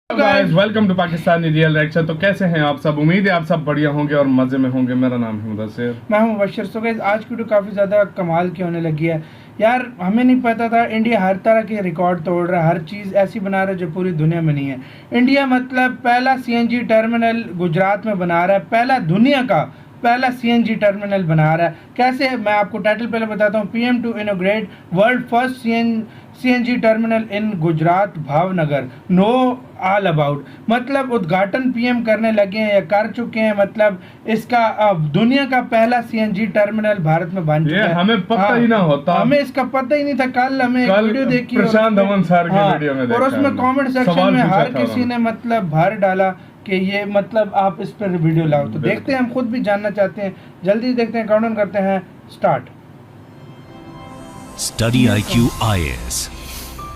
Guys welcome to Pakistani real reaction. तो कैसे हैं आप सब? उम्मीद है आप सब बढ़िया होंगे और मजे में होंगे। मेरा नाम है मुदस्सिर, मैं हूं मुबश्शिर। सो गाइस आज की वीडियो काफ़ी ज़्यादा कमाल की होने लगी है यार। हमें नहीं पता था इंडिया हर तरह के रिकॉर्ड तोड़ रहा है, हर चीज़ ऐसी बना रहा है जो पूरी दुनिया में नहीं है। इंडिया मतलब पहला सीएनजी टर्मिनल गुजरात में बना रहा है, पहला दुनिया का पहला सीएनजी टर्मिनल बना रहा है। कैसे, मैं आपको टाइटल पहले बताता हूँ। PM to inaugurate world first CNG terminal in Gujarat Bhavnagar, know all about. मतलब उद्घाटन पीएम करने लगे हैं या कर चुके हैं। मतलब इसका अब दुनिया का पहला सीएनजी टर्मिनल भारत में बन चुका है। हमें पता ही ना होता, हमें इसका पता ही नहीं था। कल हमें एक वीडियो देखी प्रशांत धवन सर के वीडियो में और उसमें कमेंट सेक्शन में हर किसी ने मतलब भर डाला कि ये मतलब आप इस पर वीडियो लाओ। तो देखते हैं, हम खुद भी जानना चाहते हैं। जल्दी देखते हैं, काउंटडाउन करते हैं, स्टार्ट। स्टडी IQ IAS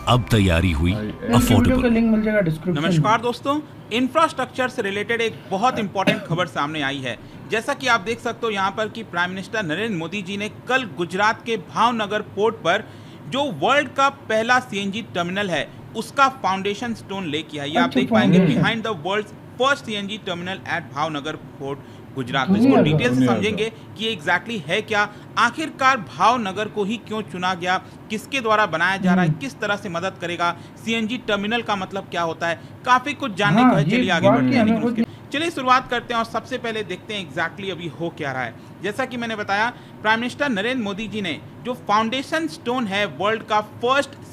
अब तैयारी हुई अफोर्डेबल। लिंक मिल जाएगा डिस्क्रिप्शन। नमस्कार दोस्तों, इंफ्रास्ट्रक्चर से रिलेटेड एक बहुत इंपॉर्टेंट खबर सामने आई है। जैसा कि आप देख सकते हो यहाँ पर कि प्राइम मिनिस्टर नरेंद्र मोदी जी ने कल गुजरात के भावनगर पोर्ट पर जो वर्ल्ड का पहला सीएनजी टर्मिनल है उसका फाउंडेशन स्टोन ले किया। ये आप देख पाएंगे behind the world's first CNG terminal at Bhavnagar port Gujarat. तो इसको डिटेल से समझेंगे कि एग्जैक्टली है क्या, आखिरकार भावनगर को ही क्यों चुना गया, किसके द्वारा बनाया जा रहा है, किस तरह से मदद करेगा, सीएनजी टर्मिनल का मतलब क्या होता है, काफी कुछ जानने को है। चलिए आगे बढ़ते हैं, लेकिन उसके चलिए शुरुआत करते हैं और सबसे पहले देखते हैं एग्जैक्टली अभी हो क्या रहा है। जैसा कि मैंने बताया, प्राइम मिनिस्टर नरेंद्र मोदी जी ने जो फाउंडेशन स्टोन है वर्ल्ड का फर्स्ट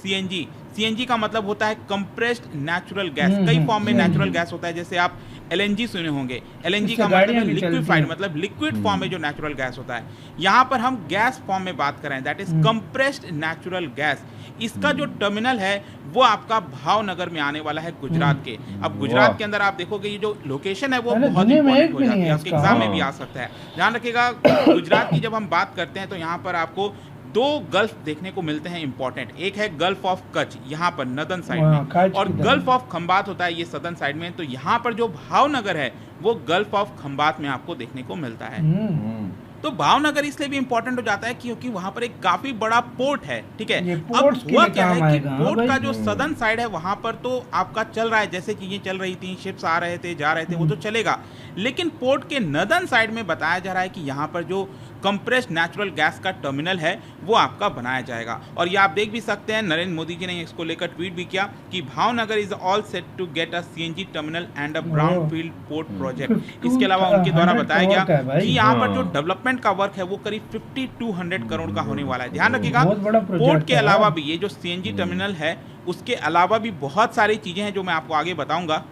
सीएनजी का मतलब होता है कंप्रेस्ड नेचुरल गैस। कई फॉर्म में नेचुरल गैस होता है, जैसे आप एलएनजी सुने होंगे। एलएनजी का मतलब है लिक्विफाइड, मतलब लिक्विड फॉर्म में जो नेचुरल गैस होता है। यहाँ पर हम गैस फॉर्म में बात कर रहे हैं, that is compressed natural gas. इसका जो टर्मिनल है वो आपका भावनगर में आने वाला है गुजरात के। अब गुजरात के अंदर आप देखोगे ये जो लोकेशन है वो बहुत इंपॉर्टेंट हो जाती है, आपके एग्जाम में भी आ सकता है। ध्यान रखिएगा, गुजरात की जब हम बात करते हैं तो यहाँ पर आपको दो गल्फ देखने को मिलते हैं इंपॉर्टेंट। एक है गल्फ ऑफ कच्छ यहाँ पर नदन साइड में, और गल्फ ऑफ खंबात होता है ये सदर्न साइड में। तो यहाँ पर जो भावनगर है वो गल्फ ऑफ खंबात में आपको देखने को मिलता है। तो भावनगर इसलिए भी इंपॉर्टेंट हो जाता है क्योंकि वहां पर एक काफी बड़ा पोर्ट है। ठीक है, अब हुआ क्या है कि पोर्ट का जो सदर्न साइड है वहां पर तो आपका चल रहा है, जैसे चीजें चल रही थी, शिप्स आ रहे थे जा रहे थे, वो तो चलेगा। लेकिन पोर्ट के नदन साइड में बताया जा रहा है कि यहाँ पर जो कंप्रेस्ड नेचुरल गैस का टर्मिनल है वो आपका बनाया जाएगा। और ये आप देख भी सकते हैं, नरेंद्र मोदी जी ने इसको लेकर ट्वीट भी किया कि Bhavnagar is all set to get a CNG terminal and a brownfield port project. इसके अलावा उनके द्वारा बताया गया कि यहाँ पर जो डेवलपमेंट का वर्क है वो करीब 5200 करोड़ का होने वाला है। ध्यान रखिएगा, पोर्ट के अलावा भी ये जो सीएनजी टर्मिनल है उसके अलावा भी बहुत सारी चीजें हैं जो मैं आपको आगे बताऊंगा।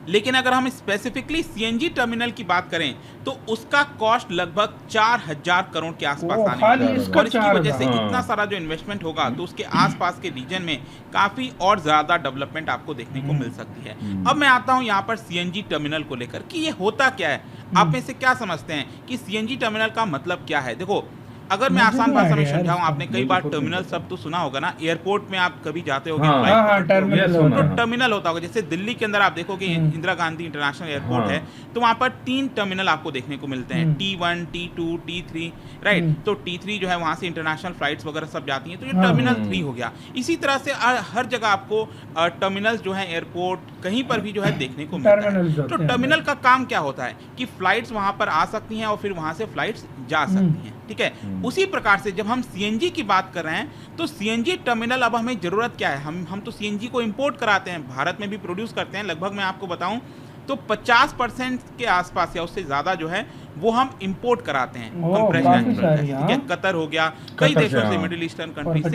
लेकिन अगर हम स्पेसिफिकली सीएनजी टर्मिनल की बात करें तो उसका कॉस्ट लगभग 4000 करोड़ के आसपास आने वाला है। और इसकी वजह से इतना सारा जो इन्वेस्टमेंट होगा तो उसके आसपास के रीजन में काफी और ज्यादा डेवलपमेंट आपको देखने को मिल सकती है। अब मैं आता हूं यहाँ पर सीएनजी टर्मिनल को लेकर कि ये होता क्या है। आप में से क्या समझते हैं कि सीएनजी टर्मिनल का मतलब क्या है? देखो, अगर मैं आसान भाषा में समझाऊं, आपने कई बार टर्मिनल सब तो सुना होगा ना। एयरपोर्ट में आप कभी जाते होगे तो टर्मिनल होता होगा। जैसे दिल्ली के अंदर आप देखोगे इंदिरा गांधी इंटरनेशनल एयरपोर्ट है, तो वहां पर 3 टर्मिनल आपको देखने को मिलते हैं, T1, T2, T3, राइट। तो T3 जो है वहां से इंटरनेशनल फ्लाइट्स वगैरह सब जाती हैं, तो ये टर्मिनल 3 हो गया। इसी तरह से हर जगह आपको टर्मिनल्स जो है एयरपोर्ट कहीं पर भी जो है देखने को मिलता है। तो टर्मिनल का काम क्या होता है कि फ्लाइट्स वहां पर आ सकती हैं और फिर वहां से फ्लाइट्स जा सकती हैं। ठीक है, उसी प्रकार से जब हम सीएनजी की बात कर रहे हैं तो सीएनजी टर्मिनल, अब हमें जरूरत क्या है, हम तो सीएनजी को इंपोर्ट कराते हैं, भारत में भी प्रोड्यूस करते हैं। लगभग मैं आपको बताऊं तो 50% के आसपास या उससे ज्यादा जो है वो हम इंपोर्ट कराते हैं कंप्रेस्ड नेचुरल गैस। ठीक है, कतर हो गया, कई देशों से, मिडिल ईस्टर्न कंट्री से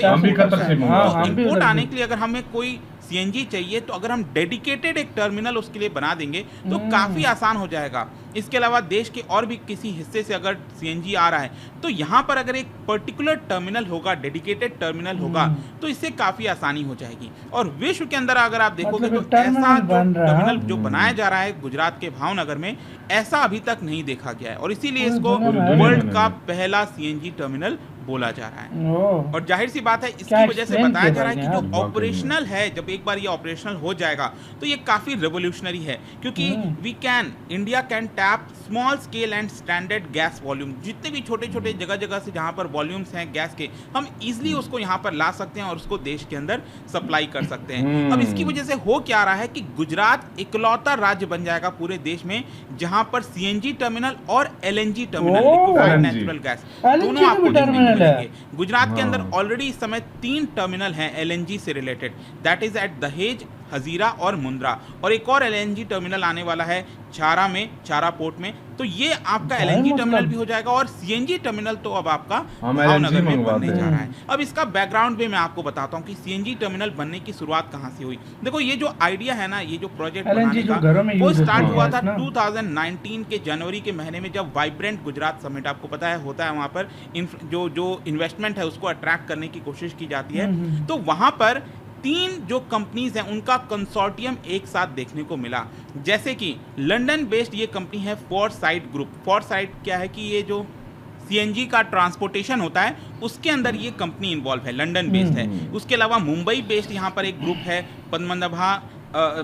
इंपोर्ट आने के लिए अगर हमें कोई सीएनजी चाहिए तो अगर हम डेडिकेटेड एक टर्मिनल उसके लिए बना देंगे तो काफी आसान हो जाएगा। इसके अलावा देश के और भी किसी हिस्से से अगर सीएनजी आ रहा है तो यहाँ पर अगर एक पर्टिकुलर टर्मिनल होगा, डेडिकेटेड टर्मिनल होगा, तो इससे काफी आसानी हो जाएगी। और विश्व के अंदर अगर आप देखोगे तो ऐसा टर्मिनल जो बनाया जा रहा है गुजरात के भावनगर में, ऐसा अभी तक नहीं देखा गया है और इसीलिए इसको वर्ल्ड का पहला सीएनजी टर्मिनल बोला जा रहा है। ओह, और जाहिर सी बात है इसकी क्या वजह से explain बताया किया जा रहा है कि भाई जो यार? ऑपरेशनल है, जब एक बार ये ऑपरेशनल हो जाएगा तो ये काफ़ी रेवोल्यूशनरी है, क्योंकि India can tap small scale and standard gas volume. जितने भी छोटे छोटे जगह जगह से जहाँ पर वॉल्यूम्स हैं गैस के, हम इजीली उसको यहाँ पर ला सकते हैं और उसको देश के अंदर सप्लाई कर सकते हैं। अब इसकी वजह से हो क्या रहा है कि गुजरात इकलौता राज्य बन जाएगा पूरे देश में जहाँ पर सीएनजी टर्मिनल और LNG terminal, liquefied LNG natural gas, LNG दोनों आपको भी देखने को टर्मिनल है। मिलेंगे। गुजरात के अंदर हाँ। ऑलरेडी इस समय 3 टर्मिनल हैं एलएनजी से रिलेटेड, दैट इज एट दहेज, हजीरा और मुंद्रा, और एक और एलएनजी टर्मिनल आने वाला है छारा में, छारा पोर्ट में। तो ये आपका भाई एलएनजी मतलब- टर्मिनल भी हो जाएगा और सीएनजी टर्मिनल तो अब आपका हम भावनगर LNG में मंगवाते बनने जा हैं। रहा है। अब इसका बैकग्राउंड भी मैं आपको बताता हूँ कि सीएनजी टर्मिनल बनने की शुरुआत कहाँ से हुई। देखो ये जो आइडिया है ना, ये जो प्रोजेक्ट LNG बनाने जो का, घरों में वो use स्टार्ट होती हुआ है था ना। 2019 के जनवरी के महीने में, जब वाइब्रेंट गुजरात समिट, आपको पता है होता है वहाँ पर जो इन्वेस्टमेंट है उसको अट्रैक्ट करने की कोशिश की जाती है। तो वहाँ पर 3 जो कंपनीज हैं उनका कंसोर्टियम एक साथ देखने को मिला। जैसे कि लंदन बेस्ड ये कंपनी है फोरसाइट ग्रुप। फोरसाइट क्या है कि ये जो सीएनजी का ट्रांसपोर्टेशन होता है उसके अंदर ये कंपनी इन्वॉल्व है, लंदन बेस्ड है। उसके अलावा मुंबई बेस्ड यहाँ पर एक ग्रुप है, पद्मनाभा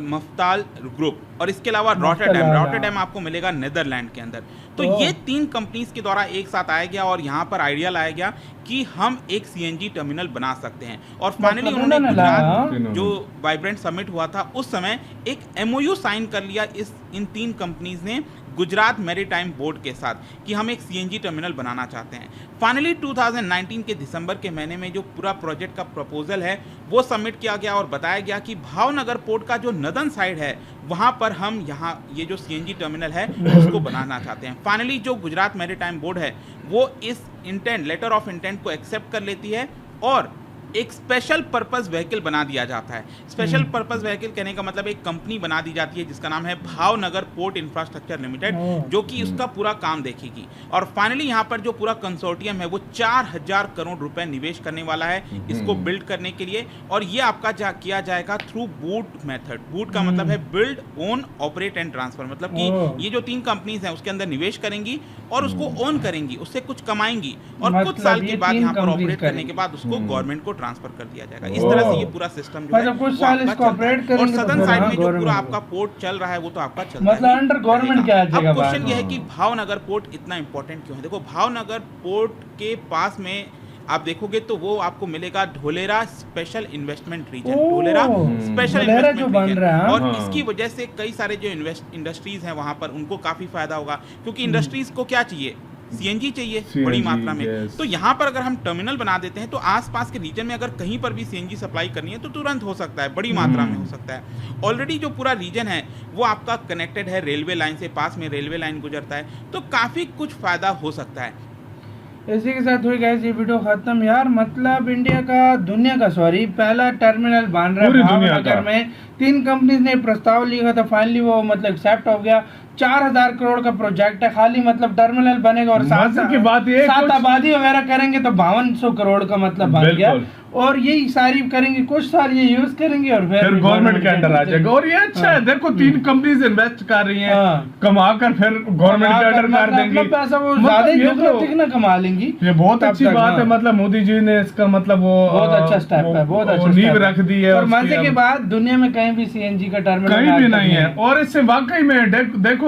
मफ्ताल ग्रुप, और इसके अलावा रॉटरडैम आपको मिलेगा नीदरलैंड के अंदर। तो ये 3 कंपनीज के द्वारा एक साथ आया गया और यहाँ पर आइडिया लाया गया कि हम एक सीएनजी टर्मिनल बना सकते हैं। और फाइनली उन्होंने गुजरात जो वाइब्रेंट समिट हुआ था उस समय एक एमओयू साइन कर लिया इन 3 कंपनीज ने गुजरात मैरीटाइम बोर्ड के साथ कि हम एक सीएनजी टर्मिनल बनाना चाहते हैं। फाइनली 2019 के दिसंबर के महीने में जो पूरा प्रोजेक्ट का प्रपोजल है वो सबमिट किया गया और बताया गया कि भावनगर पोर्ट का जो नदन साइड है वहाँ पर हम यहाँ ये जो सीएनजी टर्मिनल है उसको बनाना चाहते हैं। फाइनली जो गुजरात मैरीटाइम बोर्ड है वो इस लेटर ऑफ इंटेंट को एक्सेप्ट कर लेती है और एक स्पेशल पर्पस व्हीकल बना दिया जाता है। स्पेशल पर्पस व्हीकल कहने का मतलब एक कंपनी बना दी जाती है जिसका नाम है भावनगर पोर्ट इंफ्रास्ट्रक्चर लिमिटेड, जो कि उसका पूरा काम देखेगी। और फाइनली यहाँ पर जो पूरा कंसोर्टियम है वो 4000 करोड़ रुपए निवेश करने वाला है इसको बिल्ड करने के लिए। और ये आपका किया जाएगा थ्रू बूट मेथड। बूट का मतलब है build, own, operate and transfer. मतलब कि ये जो 3 कंपनीज हैं उसके अंदर निवेश करेंगी और उसको ओन करेंगी, उससे कुछ कमाएंगी और कुछ साल के बाद यहाँ पर ऑपरेट करने के बाद उसको गवर्नमेंट को ट्रांसफर कर दिया जाएगा। इस तरह से ये पूरा सिस्टम जो है मतलब कुछ साल इसको ऑपरेट करेंगे। और सदर्न तो साइड हाँ, में जो पूरा government आपका पोर्ट चल रहा है वो तो आपका चलता मतलब ही अंडर गवर्नमेंट क्या आ रहेगा। जाएगा अब क्वेश्चन बाहर? ये है कि भावनगर पोर्ट इतना इंपॉर्टेंट क्यों है। देखो भावनगर पोर्ट के पास में आप देखोगे तो वो आपको मिलेगा Dholera special investment region, Dholera special Dholera जो बन इन्वेस्टमेंट रहा है, रीजन। और हाँ। इसकी वजह से कई सारे जो इंडस्ट्रीज हैं वहां पर उनको काफी फायदा होगा, क्योंकि इंडस्ट्रीज को क्या चाहिए, सीएनजी चाहिए बड़ी CNG, मात्रा में। yes. तो यहाँ पर अगर हम टर्मिनल बना देते हैं तो आसपास के रीजन में अगर कहीं पर भी सीएनजी सप्लाई करनी है तो तुरंत हो सकता है, बड़ी मात्रा में हो सकता है। ऑलरेडी जो पूरा रीजन है वो आपका कनेक्टेड है रेलवे लाइन से, पास में रेलवे लाइन गुजरता है, तो काफी कुछ फायदा हो सकता है। इसी के साथ हुई गाइस ये वीडियो खत्म यार। मतलब इंडिया का, दुनिया का सॉरी, पहला टर्मिनल बन रहा पूरी है दुनिया भावनगर का। में। 3 कंपनीज ने प्रस्ताव लिया था, फाइनली वो मतलब एक्सेप्ट हो गया। 4000 करोड़ का प्रोजेक्ट है, खाली मतलब टर्मिनल बनेगा और मजे की बात ये सात कुछ- आबादी वगैरह करेंगे तो 5200 करोड़ का मतलब बन गया। बिल्कुल। और यही सारी करेंगे, कुछ साल ये यूज करेंगे और फिर गवर्नमेंट के अंडर आ जाएगा। और ये अच्छा है, देखो 3 कंपनीज इन्वेस्ट कर रही हैं, हाँ। कमा कर फिर गवर्नमेंट के अंडर कर देंगी। मतलब पैसा वो मतलब ज्यादा ये तो- lucrative ना कमा लेंगी। ये बहुत तब अच्छी तक, बात हाँ। है। मतलब मोदी जी ने इसका मतलब वो बहुत अच्छा स्टेप है, बहुत अच्छा नींव step है। रख दी है और उसकी मजे की अब। बात, दुनिया में कहीं भी सीएनजी का टर्मिनल कहीं आज भी तक नहीं है। और इससे वाकई में देखो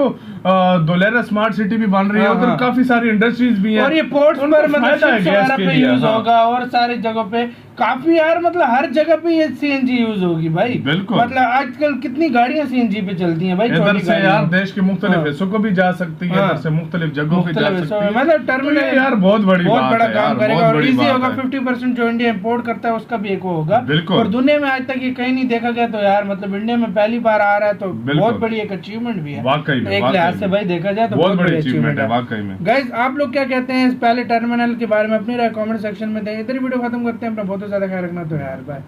धोलेरा स्मार्ट सिटी भी बन रही है, हाँ, उधर हाँ। काफी सारी इंडस्ट्रीज भी है और ये पोर्ट्स उनको पर मतलब फायदा है ships गैस वगैरह के पे लिए, यूज हाँ। होगा और सारी जगह पे काफी यार, मतलब हर जगह पे ये सीएनजी यूज होगी भाई। बिल्कुल। मतलब आजकल कितनी गाड़ियां सीएनजी पे चलती हैं भाई, इधर छोटी से गाड़ियां। यार देश के मुख्तलिफ हाँ। हिस्सों को भी जा सकती है, हाँ। इधर से मुख्तलिफ जगहों पे जा मुख्तलिफ सकती हिस्सों में, है। मतलब तो टर्मिनल ये यार बहुत बड़ी बहुत बात बड़ा है काम यार, करेगा बहुत और बड़ी इजी बात होगा। है। 50% जो इंडिया इंपोर्ट करता है उसका भी एक वो होगा। बिल्कुल। और दुनिया में आज तक ये कहीं नहीं देखा गया, तो यार मतलब इंडिया में पहली बार आ रहा है तो बिल्कुल। बहुत बड़ी एक अचीवमेंट भी है। वाकई में, एक वाकई लिहाज से में। भाई देखा जाए तो बहुत बड़ी अचीवमेंट है वाकई में। गाइस आप लोग क्या कहते हैं इस पहले टर्मिनल के बारे में, अपनी राय कमेंट सेक्शन में दें। इधर वीडियो खत्म करते हैं, अपना बहुत ज्यादा ख्याल रखना। तो यार बाय।